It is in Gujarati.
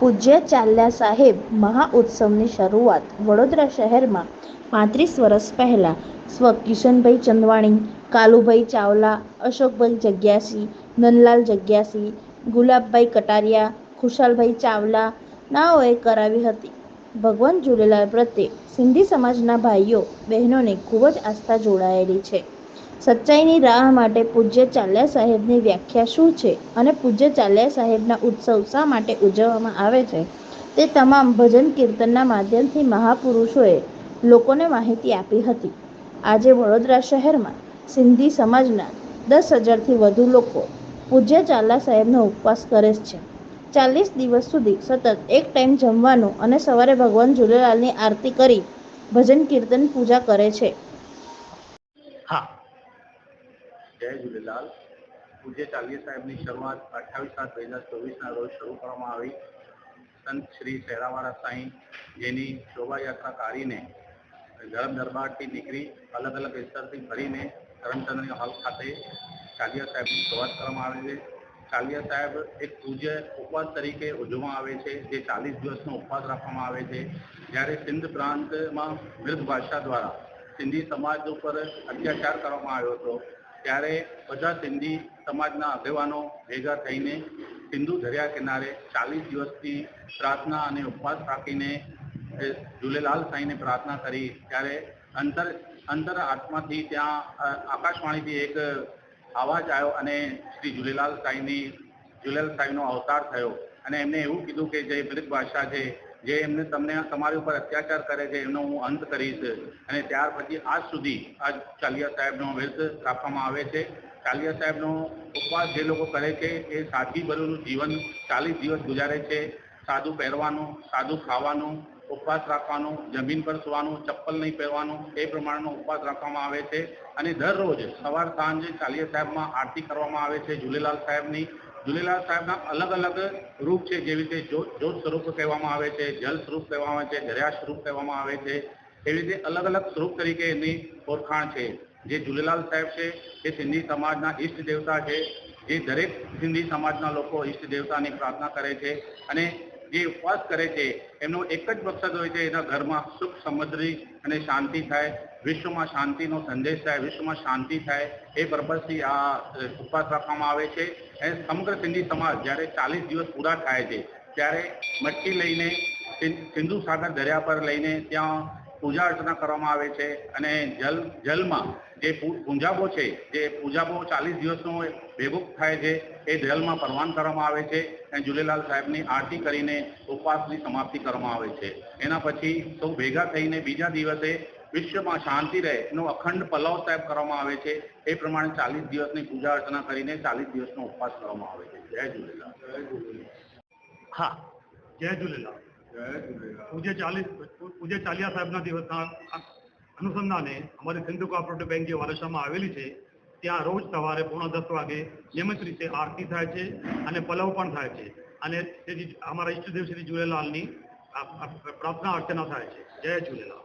પૂજ્ય ચાલ્યા સાહેબ મહાઉત્સવની શરૂઆત વડોદરા શહેરમાં 35 વર્ષ પહેલાં સ્વ. કિશનભાઈ ચંદવાણી, કાલુભાઈ ચાવલા, અશોકભાઈ જગ્યાસી, નંદલાલ જગ્યાસી, ગુલાબભાઈ કટારિયા, ખુશાલભાઈ ચાવલા નાઓએ કરાવી હતી. ભગવાન ઝૂલેલાલ પ્રત્યે સિંધી સમાજના ભાઈઓ બહેનોને ખૂબ જ આસ્થા જોડાયેલી છે. સચ્ચાઈની રાહ માટે પૂજ્ય ચાલ્યા સાહેબની વ્યાખ્યા શું છે અને પૂજ્ય ચાલ્યા સાહેબના ઉત્સવ શા માટે ઉજવવામાં આવે છે તે તમામ ભજન કીર્તનના માધ્યમથી મહાપુરુષોએ લોકોને માહિતી આપી હતી. આજે વડોદરા શહેરમાં સિંધી સમાજના 10,000થી વધુ લોકો પૂજ્ય ચાલ્યા સાહેબનો ઉપવાસ કરે છે. 40 દિવસ સુધી સતત એક ટાઈમ જમવાનું અને સવારે ભગવાન ઝૂલેલાલની આરતી કરી ભજન કીર્તન પૂજા કરે છે. હા, જય ઝૂલેલાલ. પૂજ્ય ચાલ્યા સાહેબની શરૂઆત 28/7/2024ના રોજ શરૂ કરવામાં આવી. સંત શ્રી શેરાવાળા સાંઈ જેની શોભાયાત્રા કાઢીને ધર્મ દરબારથી નીકળી અલગ અલગ વિસ્તારથી ફરીને કરમચંદ્રની હોલ ખાતે ચાલ્યા સાહેબની શરૂઆત કરવામાં આવે છે. ચાલ્યા સાહેબ એક પૂજ્ય ઉપવાસ તરીકે ઉજવવામાં આવે છે, જે 40 દિવસનો ઉપવાસ રાખવામાં આવે છે. જ્યારે સિંધ પ્રાંતમાં મૃત ભાષા દ્વારા સિંધી સમાજ ઉપર અત્યાચાર કરવામાં આવ્યો હતો, ત્યારે બધા સિંધી સમાજના આગેવાનો ભેગા થઈને સિંધુ દરિયા કિનારે 40 દિવસથી પ્રાર્થના અને ઉપવાસ રાખીને ઝૂલેલાલ સાંઈને પ્રાર્થના કરી. ત્યારે અંતર આત્માથી ત્યાં આકાશવાણીથી એક અવાજ આવ્યો અને શ્રી ઝૂલેલાલ સાંઈનો અવતાર થયો અને એમને એવું કીધું કે જે મૃત ભાષા છે, જે એમને તમારી ઉપર અત્યાચાર કરે છે, એનો હું અંત કરીશ. અને ત્યાર પછી આજ સુધી આ ચાલ્યા સાહેબનો વ્રત રાખવામાં આવે છે. ચાલ્યા સાહેબનો ઉપવાસ જે લોકો કરે છે એ સાદગીભર્યું જીવન 40 દિવસ ગુજારે છે. સાદું પહેરવાનું, સાદું ખાવાનું, ઉપવાસ રાખવાનું, જમીન પર સૂવાનું, ચપ્પલ નહીં પહેરવાનું, એ પ્રમાણેનો ઉપવાસ રાખવામાં આવે છે. અને દરરોજ સવાર સાંજ ચાલ્યા સાહેબમાં આરતી કરવામાં આવે છે ઝૂલેલાલ સાહેબની. ઝૂલેલાલ સાહેબના અલગ અલગ રૂપ છે, જેવી રીતે જ્યોત સ્વરૂપ કહેવામાં આવે છે, જલ સ્વરૂપ કહેવામાં આવે છે, દરિયા સ્વરૂપ કહેવામાં આવે છે. એવી રીતે અલગ અલગ સ્વરૂપ તરીકે એની ઓળખાણ છે. જે ઝૂલેલાલ સાહેબ છે એ સિંધી સમાજના ઈષ્ટ દેવતા છે, જે દરેક સિંધી સમાજના લોકો ઈષ્ટ દેવતાની પ્રાર્થના કરે છે. અને જે ઉપવાસ કરે છે એમનો એક જ મકસદ હોય છે, એના ઘરમાં સુખ સમૃદ્ધિ અને શાંતિ થાય, વિશ્વમાં શાંતિનો સંદેશ થાય, વિશ્વમાં શાંતિ થાય, એ પર્પઝથી આ ઉપવાસ રાખવામાં આવે છે. અને સમગ્ર સિંધી સમાજ જ્યારે 40 દિવસ પૂરા થાય છે ત્યારે મટકી લઈને સિંધુ સાગર દરિયા પર લઈને ત્યાં પૂજા અર્ચના કરવામાં આવે છે. અને જલમાં જે પૂંજાબો છે, જે પૂંજાબો 40 દિવસનો ભેગો થાય છે, એ જલમાં પરવાન કરવામાં આવે છે અને ઝૂલેલાલ સાહેબની આરતી કરીને ઉપવાસની સમાપ્તિ કરવામાં આવે છે. એના પછી સૌ ભેગા થઈને બીજા દિવસે વિશ્વમાં શાંતિ રહે એનો અખંડ પલાવ સાહેબ કરવામાં આવે છે. એ પ્રમાણે 40 દિવસની પૂજા અર્ચના કરીને 40 દિવસનો ઉપવાસ કરવામાં આવે છે. જય ઝૂલેલાલ. હા, જય ઝૂલેલાલ. પૂજ્ય ચાલ્યા સાહેબના દિવસના અનુસંધાને અમારી સિંધુ કોઓપરેટિવ બેંક જે વારસામાં આવેલી છે, ત્યાં રોજ સવારે 9:45 વાગે નિયમિત રીતે આરતી થાય છે અને પલવ પણ થાય છે. અને અમારા ઈષ્ટદેવ શ્રી ઝૂલેલાલની પ્રાર્થના અર્ચના થાય છે. જય ઝૂલેલાલ.